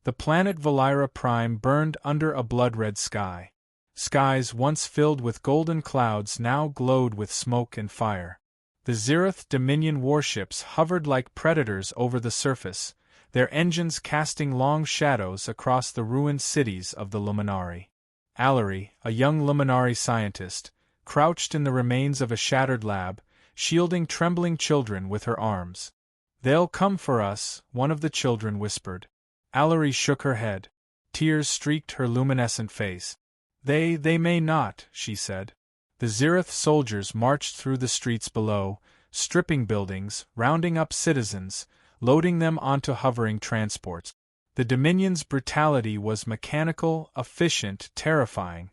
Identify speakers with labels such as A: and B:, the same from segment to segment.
A: The planet Velyra Prime burned under a blood-red sky. Skies once filled with golden clouds now glowed with smoke and fire. The Zerath Dominion warships hovered like predators over the surface, their engines casting long shadows across the ruined cities of the Luminari. Allery, a young Luminari scientist, crouched in the remains of a shattered lab, shielding trembling children with her arms. "They'll come for us," one of the children whispered. Allery shook her head. Tears streaked her luminescent face. They may not," she said. The Zerath soldiers marched through the streets below, stripping buildings, rounding up citizens, loading them onto hovering transports. The Dominion's brutality was mechanical, efficient, terrifying.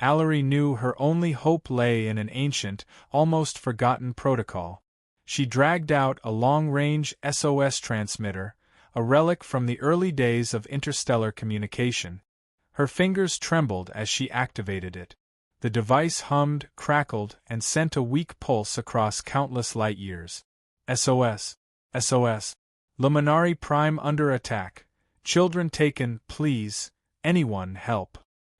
A: Allery knew her only hope lay in an ancient, almost forgotten protocol. She dragged out a long-range SOS transmitter, a relic from the early days of interstellar communication. Her fingers trembled as she activated it. The device hummed, crackled, and sent a weak pulse across countless light years. SOS. SOS. Luminari Prime under attack. Children taken, please. Anyone help.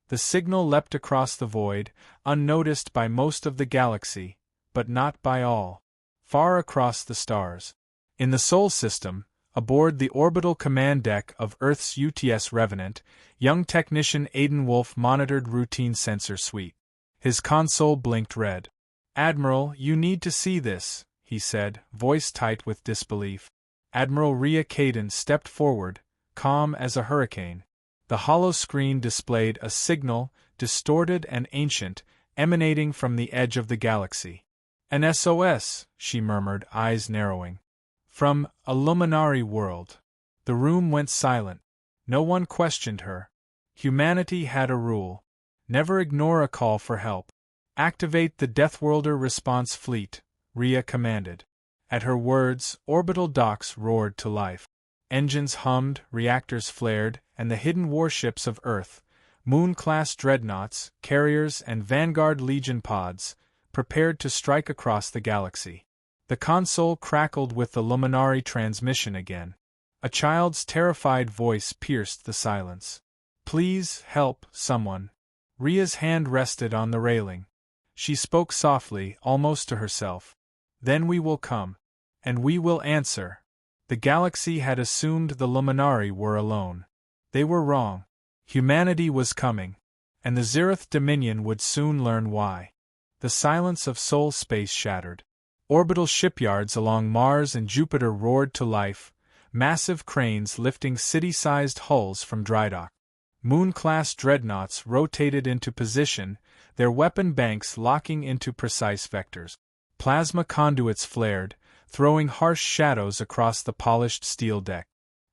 A: The signal leapt across the void, unnoticed by most of the galaxy, but not by all. Far across the stars. In the Sol system, aboard the orbital command deck of Earth's UTS Revenant, young technician Aiden Wolf monitored routine sensor suite. His console blinked red. "Admiral, you need to see this," he said, voice tight with disbelief. Admiral Rhea Caden stepped forward, calm as a hurricane. The hollow screen displayed a signal, distorted and ancient, emanating from the edge of the galaxy. "An SOS," she murmured, eyes narrowing. "From a Luminari world." The room went silent. No one questioned her. Humanity had a rule. Never ignore a call for help. "Activate the Deathworlder response fleet," Rhea commanded. At her words, orbital docks roared to life. Engines hummed, reactors flared, and the hidden warships of Earth, Moon-class dreadnoughts, carriers, and Vanguard Legion pods, prepared to strike across the galaxy. The console crackled with the Luminari transmission again. A child's terrified voice pierced the silence. "Please help, someone." Rhea's hand rested on the railing. She spoke softly, almost to herself. "Then we will come. And we will answer." The galaxy had assumed the Luminari were alone. They were wrong. Humanity was coming. And the Zerath Dominion would soon learn why. The silence of Sol space shattered. Orbital shipyards along Mars and Jupiter roared to life, massive cranes lifting city-sized hulls from drydock. Moon-class dreadnoughts rotated into position, their weapon banks locking into precise vectors. Plasma conduits flared, throwing harsh shadows across the polished steel deck.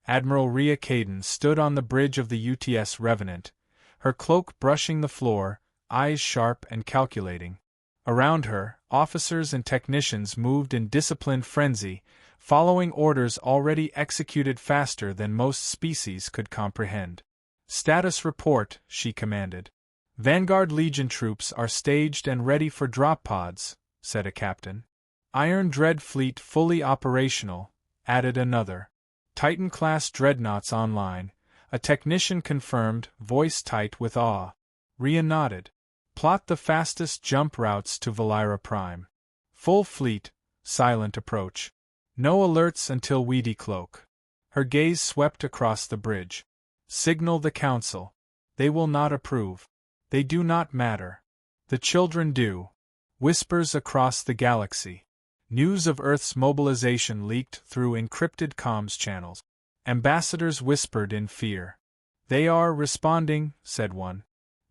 A: Admiral Rhea Caden stood on the bridge of the UTS Revenant, her cloak brushing the floor, eyes sharp and calculating. Around her, officers and technicians moved in disciplined frenzy, following orders already executed faster than most species could comprehend. "Status report," she commanded. "Vanguard Legion troops are staged and ready for drop pods," said a captain. "Iron Dread Fleet fully operational," added another. "Titan-class dreadnoughts online," a technician confirmed, voice tight with awe. Rhea nodded. "Plot the fastest jump routes to Velyra Prime. Full fleet, silent approach. No alerts until we decloak." Her gaze swept across the bridge. "Signal the Council. They will not approve. They do not matter. The children do." Whispers across the galaxy. News of Earth's mobilization leaked through encrypted comms channels. Ambassadors whispered in fear. "They are responding," said one.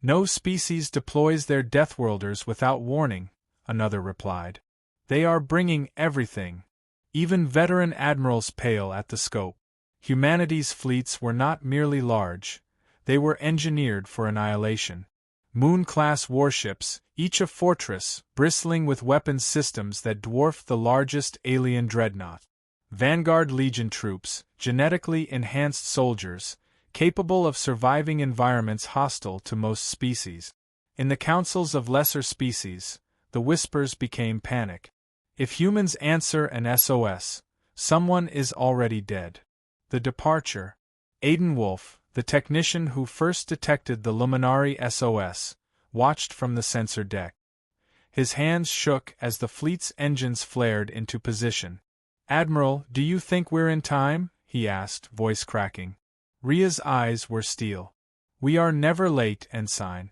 A: "No species deploys their Deathworlders without warning," another replied. "They are bringing everything." Even veteran admirals pale at the scope. Humanity's fleets were not merely large, they were engineered for annihilation. Moon-class warships, each a fortress, bristling with weapons systems that dwarfed the largest alien dreadnought. Vanguard Legion troops, genetically enhanced soldiers, capable of surviving environments hostile to most species. In the councils of lesser species, the whispers became panic. If humans answer an SOS, someone is already dead. The departure. Aiden Wolf, The technician who first detected the Luminari SOS watched from the sensor deck. His hands shook as the fleet's engines flared into position. "Admiral, do you think we're in time?" he asked, voice cracking. Ria's eyes were steel. "We are never late, Ensign.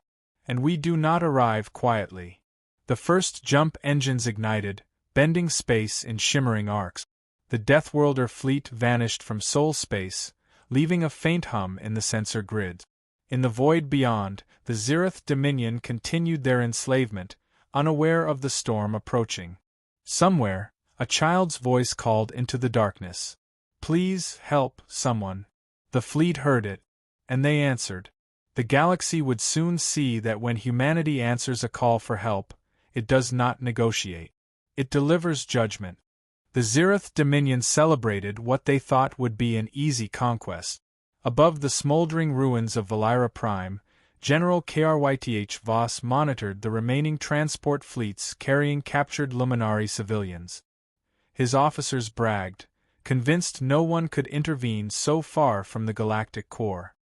A: And we do not arrive quietly." The first jump engines ignited, bending space in shimmering arcs. The Deathworlder fleet vanished from Sol space, leaving a faint hum in the sensor grid. In the void beyond, the Zerath Dominion continued their enslavement, unaware of the storm approaching. Somewhere, a child's voice called into the darkness. "Please, help, someone." The fleet heard it, and they answered. The galaxy would soon see that when humanity answers a call for help, it does not negotiate. It delivers judgment. The Zerath Dominion celebrated what they thought would be an easy conquest. Above the smoldering ruins of Velyra Prime, General Kryth Voss monitored the remaining transport fleets carrying captured Luminari civilians. His officers bragged, convinced no one could intervene so far from the galactic core.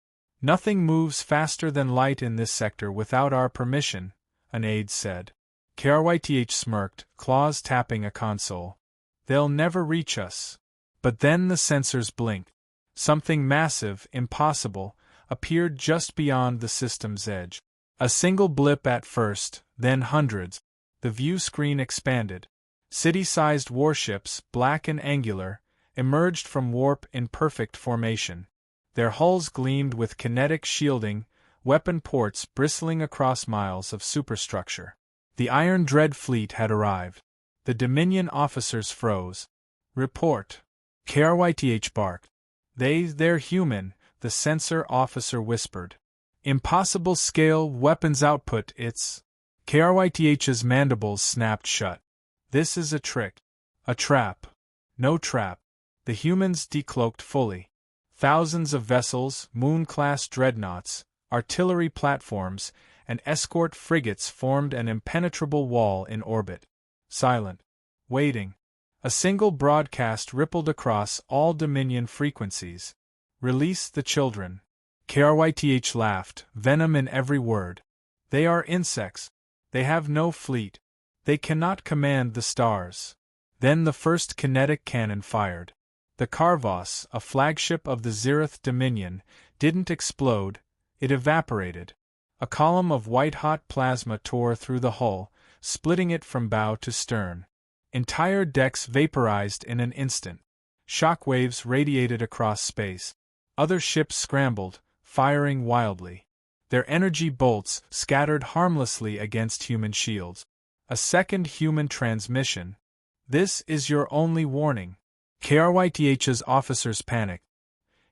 A: "Nothing moves faster than light in this sector without our permission," an aide said. Kryth smirked, claws tapping a console. "They'll never reach us." But then the sensors blinked. Something massive, impossible, appeared just beyond the system's edge. A single blip at first, then hundreds. The view screen expanded. City-sized warships, black and angular, emerged from warp in perfect formation. Their hulls gleamed with kinetic shielding, weapon ports bristling across miles of superstructure. The Iron Dread fleet had arrived. The Dominion officers froze. "Report." Kryth barked. They're human," the sensor officer whispered. "Impossible scale weapons output, it's..." Kryth's mandibles snapped shut. "This is a trick. A trap." "No trap." The humans decloaked fully. Thousands of vessels, Moon-class dreadnoughts, artillery platforms, and escort frigates formed an impenetrable wall in orbit. Silent. Waiting. A single broadcast rippled across all Dominion frequencies. "Release the children." Kryth laughed, venom in every word. "They are insects. They have no fleet. They cannot command the stars." Then the first kinetic cannon fired. The Karvos, a flagship of the Zerath Dominion, didn't explode, it evaporated. A column of white-hot plasma tore through the hull, splitting it from bow to stern. Entire decks vaporized in an instant. Shockwaves radiated across space. Other ships scrambled, firing wildly. Their energy bolts scattered harmlessly against human shields. A second human transmission. "This is your only warning." Kryth's officers panicked.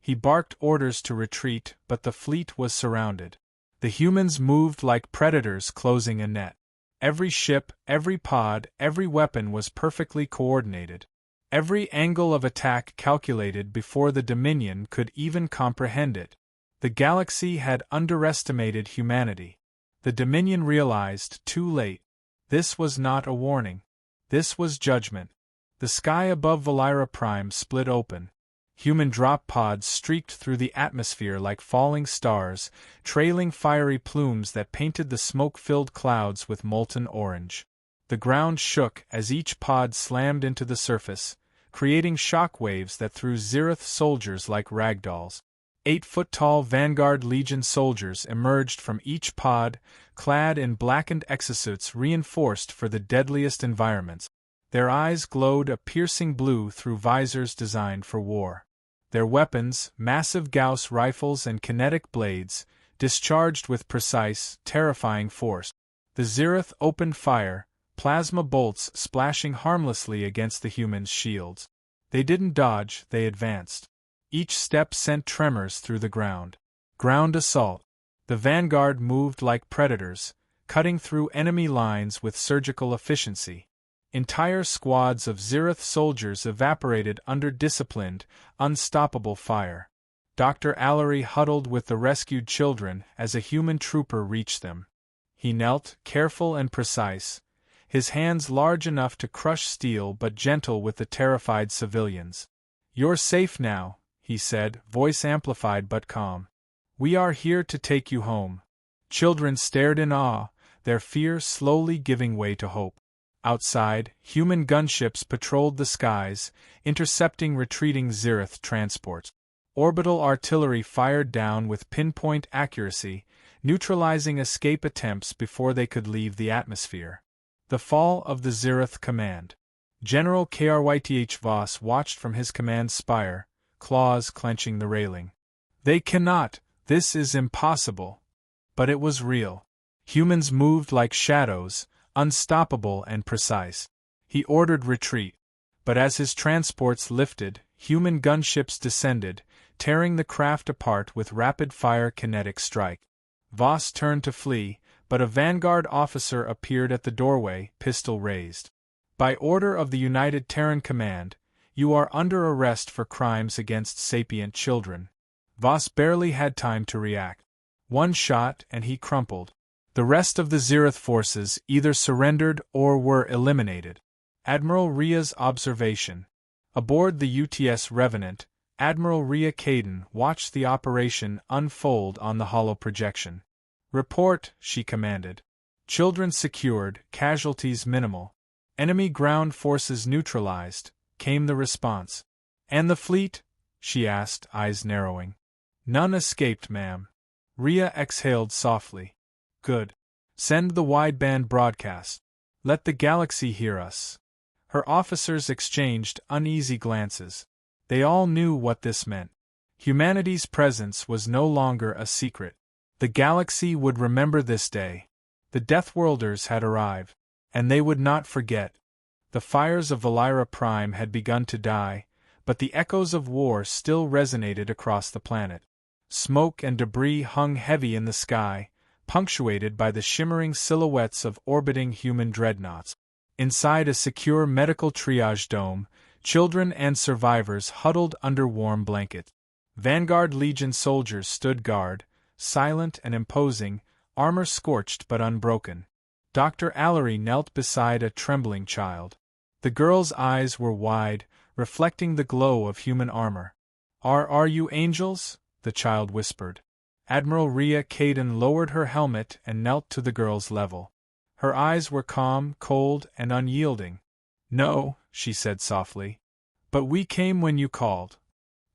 A: He barked orders to retreat, but the fleet was surrounded. The humans moved like predators closing a net. Every ship, every pod, every weapon was perfectly coordinated. Every angle of attack calculated before the Dominion could even comprehend it. The galaxy had underestimated humanity. The Dominion realized, too late. This was not a warning. This was judgment. The sky above Velyra Prime split open. Human drop pods streaked through the atmosphere like falling stars, trailing fiery plumes that painted the smoke-filled clouds with molten orange. The ground shook as each pod slammed into the surface, creating shock waves that threw Zerath soldiers like ragdolls. 8-foot-tall Vanguard Legion soldiers emerged from each pod, clad in blackened exosuits reinforced for the deadliest environments. Their eyes glowed a piercing blue through visors designed for war. Their weapons, massive Gauss rifles and kinetic blades, discharged with precise, terrifying force. The Zerath opened fire, plasma bolts splashing harmlessly against the humans' shields. They didn't dodge, they advanced. Each step sent tremors through the ground. Ground assault. The Vanguard moved like predators, cutting through enemy lines with surgical efficiency. Entire squads of Zerath soldiers evaporated under disciplined, unstoppable fire. Dr. Allery huddled with the rescued children as a human trooper reached them. He knelt, careful and precise, his hands large enough to crush steel but gentle with the terrified civilians. "You're safe now," he said, voice amplified but calm. "We are here to take you home." Children stared in awe, their fear slowly giving way to hope. Outside, human gunships patrolled the skies, intercepting retreating Zerath transports. Orbital artillery fired down with pinpoint accuracy, neutralizing escape attempts before they could leave the atmosphere. The fall of the Zerath command. General KrYTH Voss watched from his command spire, claws clenching the railing. "They cannot, this is impossible." But it was real. Humans moved like shadows, unstoppable and precise. He ordered retreat. But as his transports lifted, human gunships descended, tearing the craft apart with rapid-fire kinetic strike. Voss turned to flee, but a Vanguard officer appeared at the doorway, pistol raised. "By order of the United Terran Command, you are under arrest for crimes against sapient children." Voss barely had time to react. One shot and he crumpled. The rest of the Zerath forces either surrendered or were eliminated. Admiral Rhea's observation. Aboard the UTS Revenant, Admiral Rhea Caden watched the operation unfold on the holo projection. "Report," she commanded. "Children secured, casualties minimal. Enemy ground forces neutralized," came the response. "And the fleet?" she asked, eyes narrowing. "None escaped, ma'am." Rhea exhaled softly. "Good. Send the wideband broadcast. Let the galaxy hear us." Her officers exchanged uneasy glances. They all knew what this meant. Humanity's presence was no longer a secret. The galaxy would remember this day. The Deathworlders had arrived, and they would not forget. The fires of Velyra Prime had begun to die, but the echoes of war still resonated across the planet. Smoke and debris hung heavy in the sky, punctuated by the shimmering silhouettes of orbiting human dreadnoughts. Inside a secure medical triage dome, children and survivors huddled under warm blankets. Vanguard Legion soldiers stood guard, silent and imposing, armor scorched but unbroken. Dr. Allery knelt beside a trembling child. The girl's eyes were wide, reflecting the glow of human armor. Are you angels?" the child whispered. Admiral Rhea Caden lowered her helmet and knelt to the girl's level. Her eyes were calm, cold, and unyielding. "No," she said softly. "But we came when you called."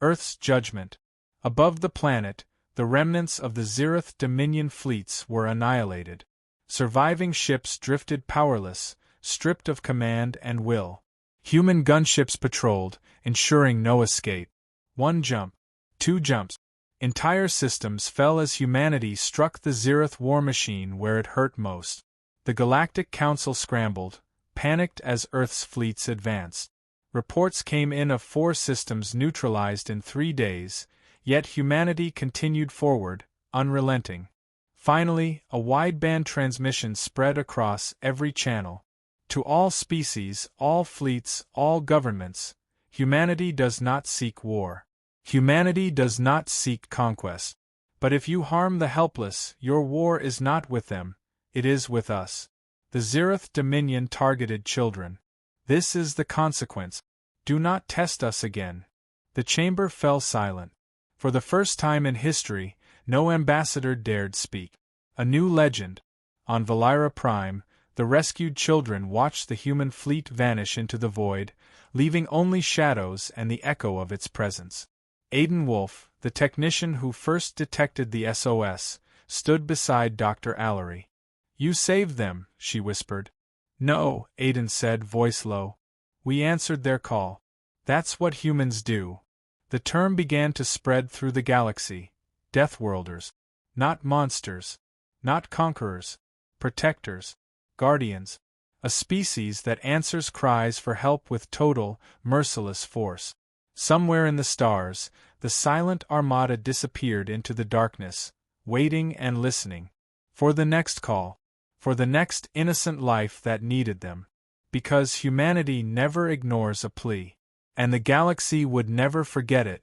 A: Earth's judgment. Above the planet, the remnants of the Zerath Dominion fleets were annihilated. Surviving ships drifted powerless, stripped of command and will. Human gunships patrolled, ensuring no escape. One jump. Two jumps. Entire systems fell as humanity struck the Zerath war machine where it hurt most. The Galactic Council scrambled, panicked as Earth's fleets advanced. Reports came in of 4 systems neutralized in 3 days, yet humanity continued forward, unrelenting. Finally, a wideband transmission spread across every channel. "To all species, all fleets, all governments, humanity does not seek war. Humanity does not seek conquest. But if you harm the helpless, your war is not with them, it is with us." The Zerath Dominion targeted children. This is the consequence. Do not test us again. The chamber fell silent. For the first time in history, no ambassador dared speak. A new legend. On Velyra Prime, the rescued children watched the human fleet vanish into the void, leaving only shadows and the echo of its presence. Aiden Wolf, the technician who first detected the SOS, stood beside Dr. Allery. "You saved them," she whispered. "No," Aiden said, voice low. "We answered their call. That's what humans do." The term began to spread through the galaxy. Deathworlders. Not monsters. Not conquerors. Protectors. Guardians. A species that answers cries for help with total, merciless force. Somewhere in the stars, the silent armada disappeared into the darkness, waiting and listening. For the next call. For the next innocent life that needed them. Because humanity never ignores a plea. And the galaxy would never forget it.